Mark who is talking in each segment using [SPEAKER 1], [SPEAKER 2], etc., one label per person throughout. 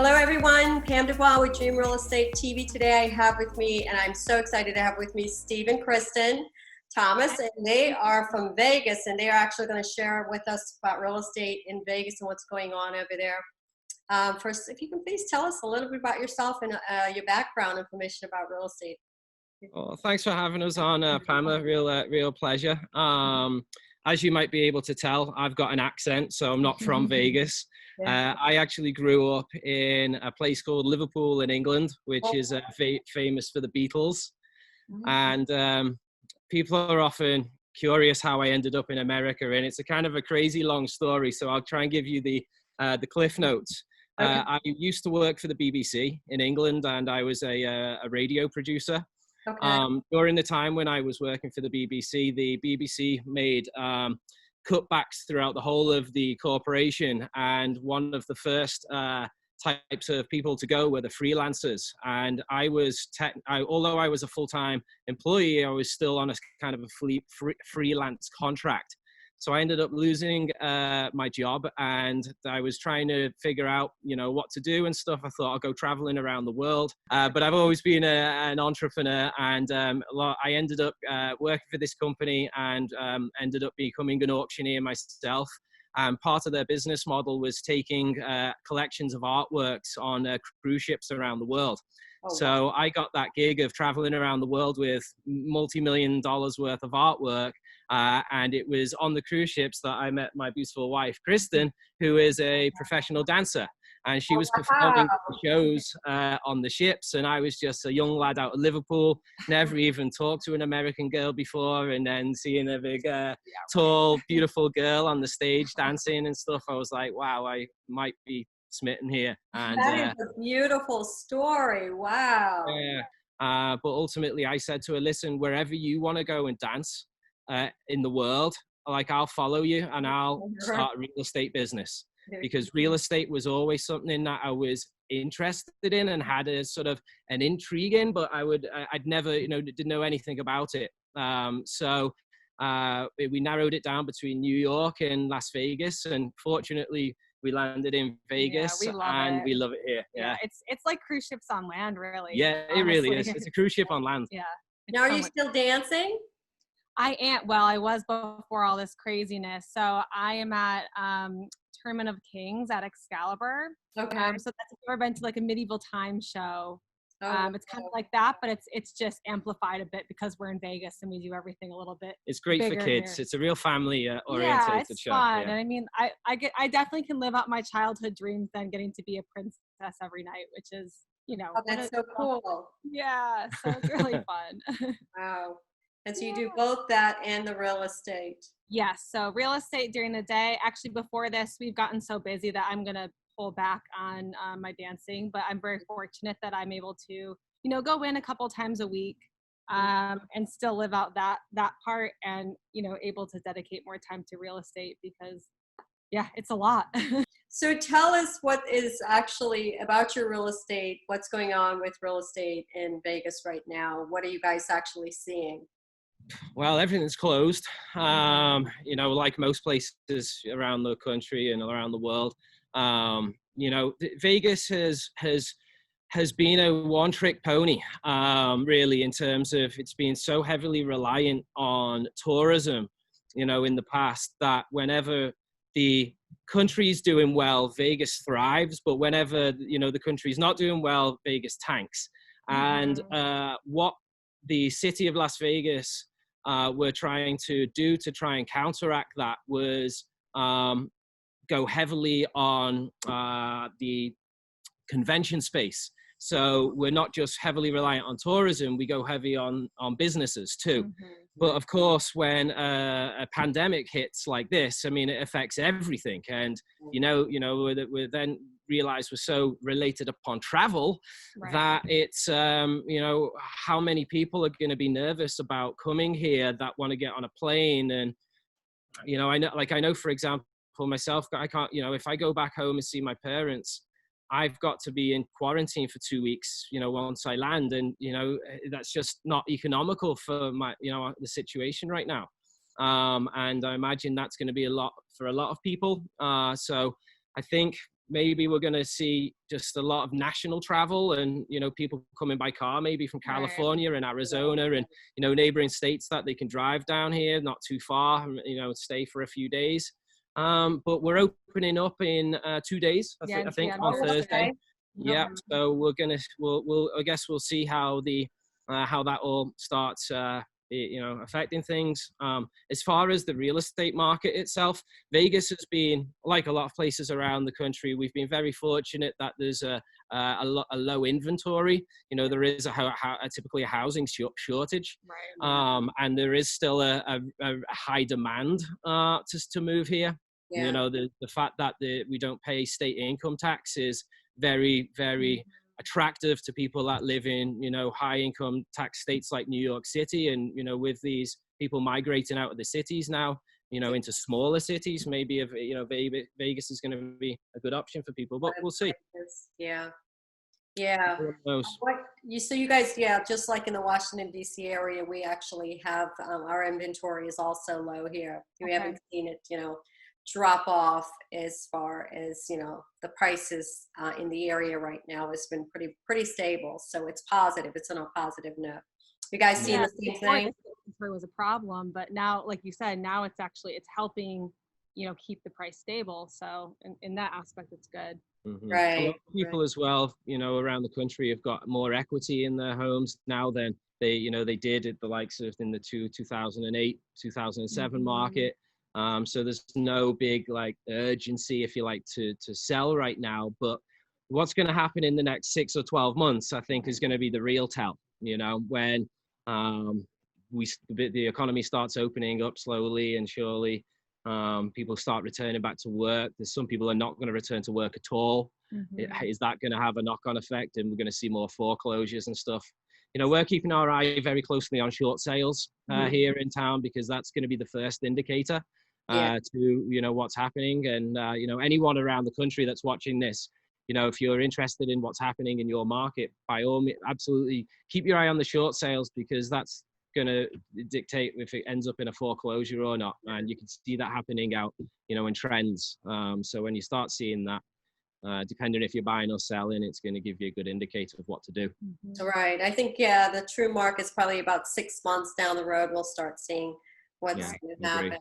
[SPEAKER 1] Hello everyone, Pam DuBois with Dream Real Estate TV. Today I have with me, and I'm so excited to have with me, Steve and Kristen Thomas, and they are from Vegas, and they are actually going to share with us about real estate in Vegas and what's going on over there. First, if you can please tell us a little bit about yourself and your background information about real estate.
[SPEAKER 2] Well, thanks for having us on, Pamela. Real pleasure. As you might be able to tell, I've got an accent, so I'm not from Vegas. I actually grew up in a place called Liverpool in England, which is famous for the Beatles. And people are often curious how I ended up in America, and it's a kind of a crazy long story. So I'll try and give you the cliff notes. I used to work for the BBC in England, and I was a radio producer. During the time when I was working for the BBC made cutbacks throughout the whole of the corporation, and one of the first types of people to go were the freelancers. And I was, although I was a full-time employee, I was still on a kind of a freelance contract. So I ended up losing my job, and I was trying to figure out, what to do and stuff. I thought I'll go traveling around the world. But I've always been an entrepreneur, and I ended up working for this company and ended up becoming an auctioneer myself. Part of their business model was taking collections of artworks on cruise ships around the world. So I got that gig of traveling around the world with multi-million dollars worth of artwork. And it was on the cruise ships that I met my beautiful wife, Kristen, who is a professional dancer. And she was performing shows on the ships. And I was just a young lad out of Liverpool, never even talked to an American girl before. And then seeing a big, tall, beautiful girl on the stage dancing and stuff, I was like, wow, I might be smitten here. And
[SPEAKER 1] that is a beautiful story. Wow.
[SPEAKER 2] Yeah. But ultimately, I said to her, listen, wherever you want to go and dance in the world, like, I'll follow you, and I'll start a real estate business. Because real estate was always something that I was interested in and had a sort of an intrigue in, but I'd never, didn't know anything about it. So we narrowed it down between New York and Las Vegas, and fortunately we landed in Vegas, and we love it here. Yeah.
[SPEAKER 3] It's like cruise ships on land, really.
[SPEAKER 2] Yeah, it really is. It's a cruise ship on land.
[SPEAKER 3] Yeah.
[SPEAKER 1] Now, are you still dancing?
[SPEAKER 3] I am. Well, I was before all this craziness. So I am at Tournament of Kings at Excalibur.
[SPEAKER 1] Okay.
[SPEAKER 3] So that's, if you've ever been to like a medieval time show, it's kind of like that, but it's just amplified a bit because we're in Vegas and we do everything a little bit.
[SPEAKER 2] It's great for kids. Here. It's a real family oriented show.
[SPEAKER 3] Fun. Yeah. And I mean, I definitely can live out my childhood dreams than getting to be a princess every night, which is,
[SPEAKER 1] Oh, that's so cool.
[SPEAKER 3] Yeah. So it's really fun.
[SPEAKER 1] Wow. And so you do both that and the real estate.
[SPEAKER 3] Yes. So real estate during the day. Actually, before this, we've gotten so busy that I'm going to pull back on my dancing, but I'm very fortunate that I'm able to, go in a couple times a week and still live out that part, and, able to dedicate more time to real estate because, yeah, it's a lot.
[SPEAKER 1] So tell us what is actually about your real estate. What's going on with real estate in Vegas right now? What are you guys actually seeing?
[SPEAKER 2] Well, everything's closed, like most places around the country and around the world. Vegas has been a one-trick pony, really, in terms of it's been so heavily reliant on tourism, in the past, that whenever the country's doing well, Vegas thrives, but whenever, the country's not doing well, Vegas tanks. And what the city of Las Vegas were trying to do to try and counteract that was go heavily on the convention space. So we're not just heavily reliant on tourism, we go heavy on businesses too. But of course, when a pandemic hits like this, I mean, it affects everything. And, we then realized we're so related upon travel that it's, how many people are going to be nervous about coming here that want to get on a plane. And, I know, for example, myself, I can't, if I go back home and see my parents, I've got to be in quarantine for 2 weeks, once I land. And, that's just not economical for my, the situation right now. And I imagine that's going to be a lot for a lot of people. So I think maybe we're going to see just a lot of national travel and, you know, people coming by car, maybe from California and Arizona and, you know, neighboring states that they can drive down here, not too far, you know, stay for a few days. But we're opening up in 2 days, I think on Thursday. Yeah. So I guess we'll see how that all starts, you know, affecting things. As far as the real estate market itself, Vegas has been, like a lot of places around the country, we've been very fortunate that there's a low inventory. You know, there is typically a housing shortage, and there is still a high demand to move here. You know, the fact that we don't pay state income tax is very, very attractive to people that live in, you know, high income tax states like New York City. And, you know, with these people migrating out of the cities now, you know, into smaller cities, maybe, you know, Vegas is going to be a good option for people, but we'll see.
[SPEAKER 1] Yeah. So you guys, just like in the Washington, D.C. area, we actually have, our inventory is also low here. We haven't seen it, you know, drop off as far as, you know, the prices in the area right now has been pretty stable. So it's positive. It's on a positive note. You guys seen the same thing?
[SPEAKER 3] It was a problem, but now, like you said, now it's helping, you know, keep the price stable. So in that aspect, it's good.
[SPEAKER 2] Mm-hmm. Right. A lot of people as well, you know, around the country have got more equity in their homes now than they did at the likes of in the 2008, 2007 market. So there's no big like urgency, if you like, to sell right now. But what's going to happen in the next 6 or 12 months, I think, is going to be the real tell. You know, when the economy starts opening up slowly and surely, people start returning back to work. There's some people are not going to return to work at all. Is that going to have a knock-on effect? And we're going to see more foreclosures and stuff. You know, we're keeping our eye very closely on short sales here in town, because that's going to be the first indicator to, you know, what's happening. And, you know, anyone around the country that's watching this, you know, if you're interested in what's happening in your market, by all means, absolutely keep your eye on the short sales, because that's going to dictate if it ends up in a foreclosure or not. And you can see that happening out, you know, in trends. So when you start seeing that, depending if you're buying or selling, it's going to give you a good indicator of what to do.
[SPEAKER 1] Right. I think, the true market's probably about 6 months down the road. We'll start seeing what's going to happen.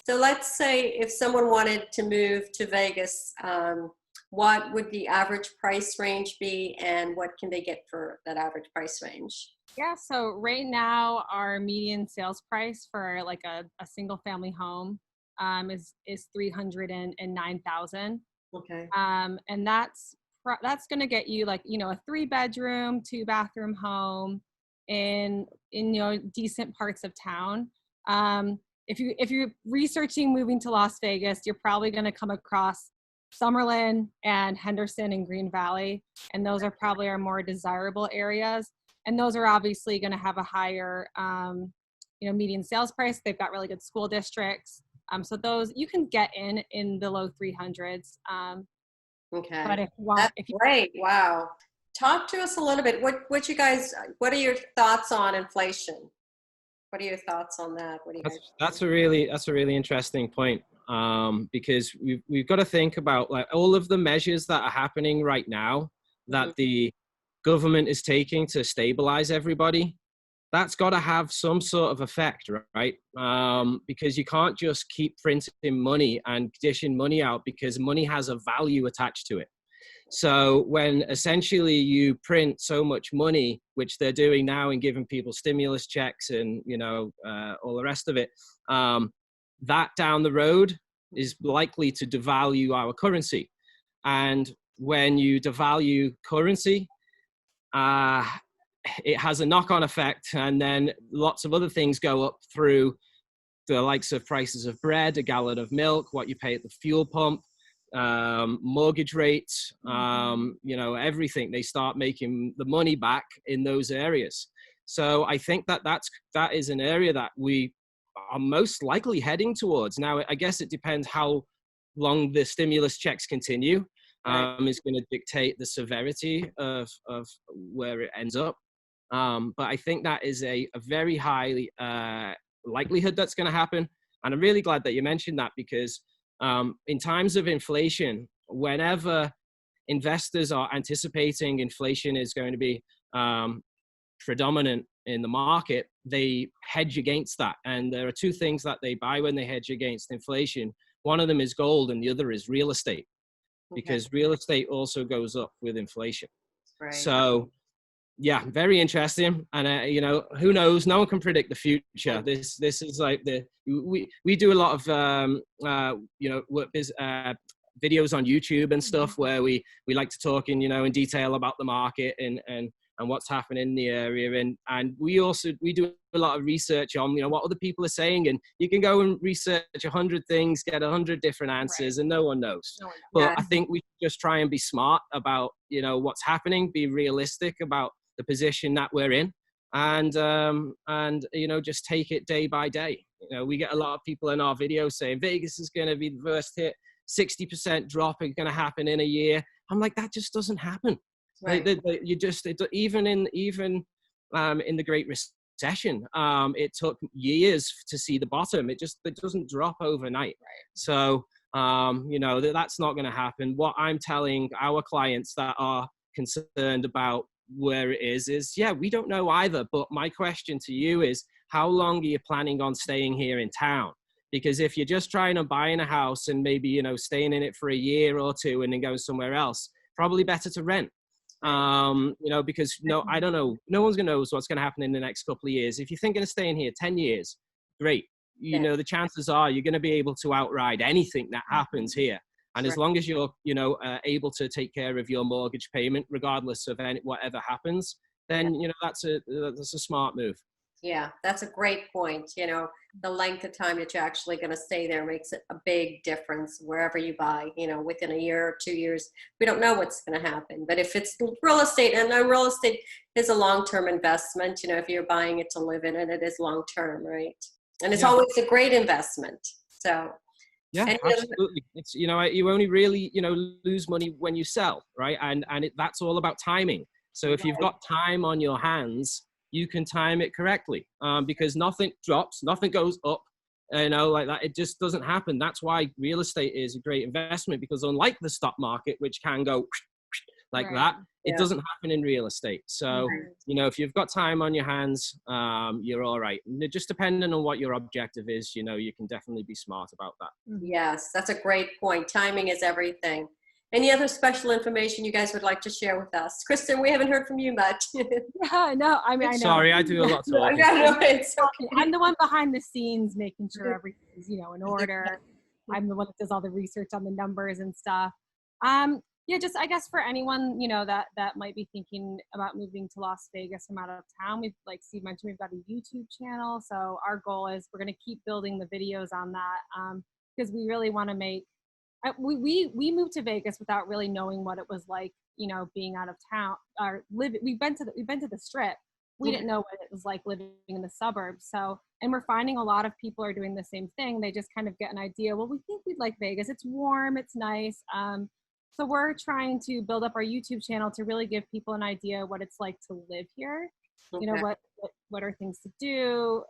[SPEAKER 1] So let's say if someone wanted to move to Vegas, what would the average price range be, and what can they get for that average price range?
[SPEAKER 3] Yeah, so right now our median sales price for like a single family home is $309,000.
[SPEAKER 1] Okay.
[SPEAKER 3] And that's going to get you like, you know, a 3-bedroom, 2-bathroom home in, you know, decent parts of town. If you're researching moving to Las Vegas, you're probably going to come across Summerlin and Henderson and Green Valley, and those are probably our more desirable areas. And those are obviously going to have a higher, you know, median sales price. They've got really good school districts. So those you can get in the low 300s.
[SPEAKER 1] Okay.
[SPEAKER 3] But
[SPEAKER 1] That's great. Wow. Talk to us a little bit. What are your thoughts on inflation? What are your thoughts on that? What do you guys
[SPEAKER 2] that's a really interesting point. Because we've got to think about like all of the measures that are happening right now that the government is taking to stabilize everybody. That's got to have some sort of effect, right? Because you can't just keep printing money and dishing money out, because money has a value attached to it. So when essentially you print so much money, which they're doing now and giving people stimulus checks and, you know, all the rest of it, that down the road is likely to devalue our currency. And when you devalue currency, it has a knock-on effect, and then lots of other things go up through the likes of prices of bread, a gallon of milk, what you pay at the fuel pump, mortgage rates, you know, everything. They start making the money back in those areas. So I think that is an area that we are most likely heading towards. Now, I guess it depends how long the stimulus checks continue. Is going to dictate the severity of where it ends up. But I think that is a very high likelihood that's going to happen. And I'm really glad that you mentioned that, because in times of inflation, whenever investors are anticipating inflation is going to be predominant in the market, they hedge against that. And there are two things that they buy when they hedge against inflation. One of them is gold and the other is real estate, because real estate also goes up with inflation.
[SPEAKER 1] Right.
[SPEAKER 2] So yeah, very interesting. And you know, who knows? No one can predict the future. This is like we do a lot of you know, videos on YouTube and stuff where we like to talk in, you know, in detail about the market and what's happening in the area. And we do a lot of research on, you know, what other people are saying, and you can go and research 100 things, get 100 different answers, and no one knows. But I think we just try and be smart about, you know, what's happening, be realistic about the position that we're in, and you know, just take it day by day. You know, we get a lot of people in our videos saying Vegas is going to be the first hit, 60% drop is going to happen in a year. I'm like, that just doesn't happen. Right. You just, even in the Great Recession, it took years to see the bottom. It doesn't drop overnight. Right. So you know, that's not going to happen. What I'm telling our clients that are concerned about where it is yeah, we don't know either. But my question to you is, how long are you planning on staying here in town? Because if you're just trying to buy in a house and maybe, you know, staying in it for a year or two and then going somewhere else, probably better to rent. You know, because I don't know, no one's gonna know what's gonna happen in the next couple of years. If you're thinking of staying here 10 years, great. You know, the chances are you're gonna be able to outride anything that happens here. And as long as you're, you know, able to take care of your mortgage payment, regardless of whatever happens, then, you know, that's a smart move.
[SPEAKER 1] Yeah, that's a great point. You know, the length of time that you're actually going to stay there makes it a big difference wherever you buy. You know, within a year or 2 years, we don't know what's going to happen. But if it's real estate, and real estate is a long-term investment, you know, if you're buying it to live in it, it is long-term, right? And it's always a great investment. So
[SPEAKER 2] yeah, absolutely. It's, you know, you only really, you know, lose money when you sell, right? And that's all about timing. So if you've got time on your hands, you can time it correctly, because nothing drops, nothing goes up, you know, like that. It just doesn't happen. That's why real estate is a great investment, because unlike the stock market, which can go like that, it doesn't happen in real estate. So, you know, if you've got time on your hands, you're all right. Just depending on what your objective is, you know, you can definitely be smart about that.
[SPEAKER 1] Yes, that's a great point. Timing is everything. Any other special information you guys would like to share with us? Kristen, we haven't heard from you much.
[SPEAKER 3] Yeah, no, I mean, I know.
[SPEAKER 2] Sorry, I do a lot of talking.
[SPEAKER 1] It's okay.
[SPEAKER 3] I'm the one behind the scenes making sure everything's, you know, in order. I'm the one that does all the research on the numbers and stuff. Yeah, just I guess for anyone, you know, that might be thinking about moving to Las Vegas from out of town, we've, like Steve mentioned, we've got a YouTube channel. So our goal is we're going to keep building the videos on that, because we really want to make. We moved to Vegas without really knowing what it was like, you know, being out of town or living. We've been to the Strip. We didn't know what it was like living in the suburbs. So, and we're finding a lot of people are doing the same thing. They just kind of get an idea. Well, we think we'd like Vegas. It's warm. It's nice. So we're trying to build up our YouTube channel to really give people an idea what it's like to live here. You know, what are things to do,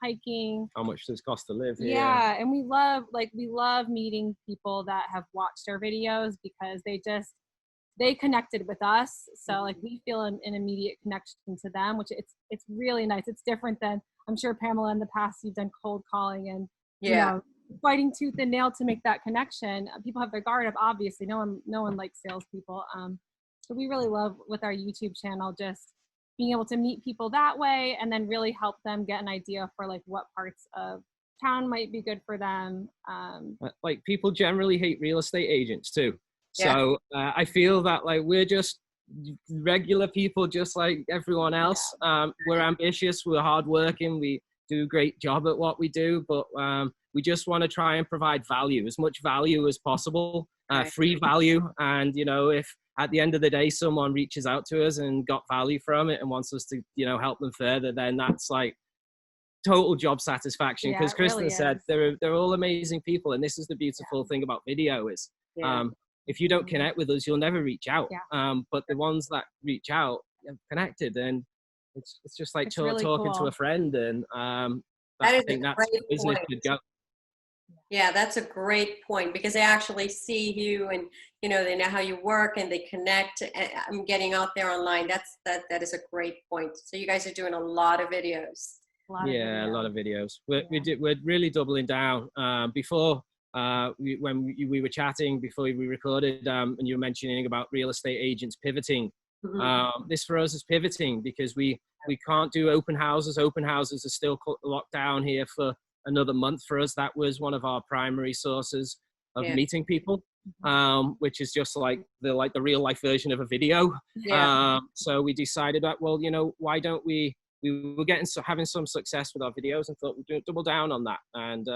[SPEAKER 3] hiking.
[SPEAKER 2] How much does it cost to live here?
[SPEAKER 3] Yeah, and we love meeting people that have watched our videos, because they connected with us. So like we feel an immediate connection to them, which it's really nice. It's different than, I'm sure, Pamela, in the past you've done cold calling and you know, fighting tooth and nail to make that connection. People have their guard up, obviously. No one likes salespeople. So we really love with our YouTube channel just being able to meet people that way, and then really help them get an idea for like what parts of town might be good for them.
[SPEAKER 2] Like people generally hate real estate agents too. So I feel that like we're just regular people, just like everyone else. We're ambitious, we're hardworking, we do a great job at what we do, but we just want to try and provide value, as much value as possible, free value. And, you know, if at the end of the day, someone reaches out to us and got value from it and wants us to, you know, help them further, then that's like total job satisfaction. Because Kristen said they're all amazing people. And this is the beautiful thing about video is, if you don't connect with us, you'll never reach out. But the ones that reach out have connected, and it's just like
[SPEAKER 3] really
[SPEAKER 2] talking
[SPEAKER 3] cool
[SPEAKER 2] to a friend. And
[SPEAKER 1] I
[SPEAKER 2] think that's where business could go.
[SPEAKER 1] Yeah, that's a great point because they actually see you and they know how you work and they connect. I'm getting out there online. That is a great point. So you guys are doing a lot of videos.
[SPEAKER 2] A lot of videos. We're really doubling down. Before when we were chatting before we recorded, and you were mentioning about real estate agents pivoting. This for us is pivoting because we can't do open houses. Open houses are still locked down here for another month. For us, that was one of our primary sources of meeting people, which is just like the real life version of a video. So we decided that, well, why don't we were having some success with our videos and thought we'd double down on that. And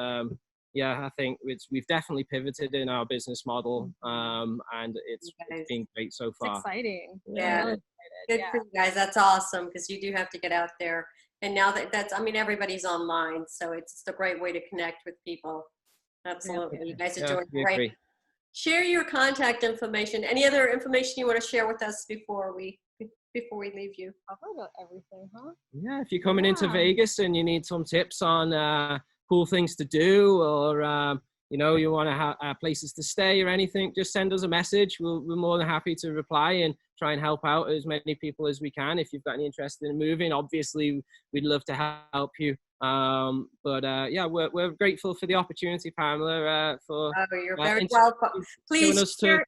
[SPEAKER 2] I think we've definitely pivoted in our business model, and it's been great so far.
[SPEAKER 3] It's exciting.
[SPEAKER 1] Yeah. Really good for you guys. That's awesome because you do have to get out there. And now everybody's online, so it's a great way to connect with people. Absolutely. You guys are doing great.
[SPEAKER 2] Agree.
[SPEAKER 1] Share your contact information. Any other information you want to share with us before we leave you?
[SPEAKER 3] I've heard about everything, huh?
[SPEAKER 2] Yeah, if you're coming into Vegas and you need some tips on cool things to do, or you want to have places to stay or anything, just send us a message. We're more than happy to reply and try and help out as many people as we can. If you've got any interest in moving, obviously we'd love to help you. We're grateful for the opportunity, Pamela.
[SPEAKER 1] You're very welcome. Please share.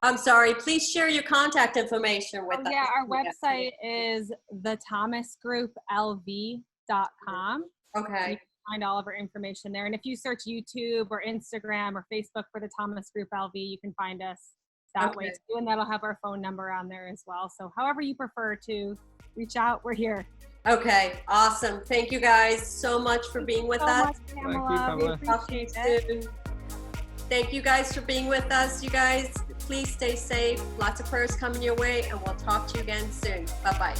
[SPEAKER 1] I'm sorry. Please share your contact information with us.
[SPEAKER 3] Yeah, our website is thethomasgrouplv.com.
[SPEAKER 1] Okay.
[SPEAKER 3] You can find all of our information there. And if you search YouTube or Instagram or Facebook for the Thomas Group LV, you can find us that way too. And that'll have our phone number on there as well. So however you prefer to reach out, we're here.
[SPEAKER 1] Okay, awesome. Thank you guys so much for being with us.
[SPEAKER 3] Thank you, Pamela. We appreciate it.
[SPEAKER 1] Thank you guys for being with us. You guys, please stay safe. Lots of prayers coming your way, and we'll talk to you again soon. Bye-bye.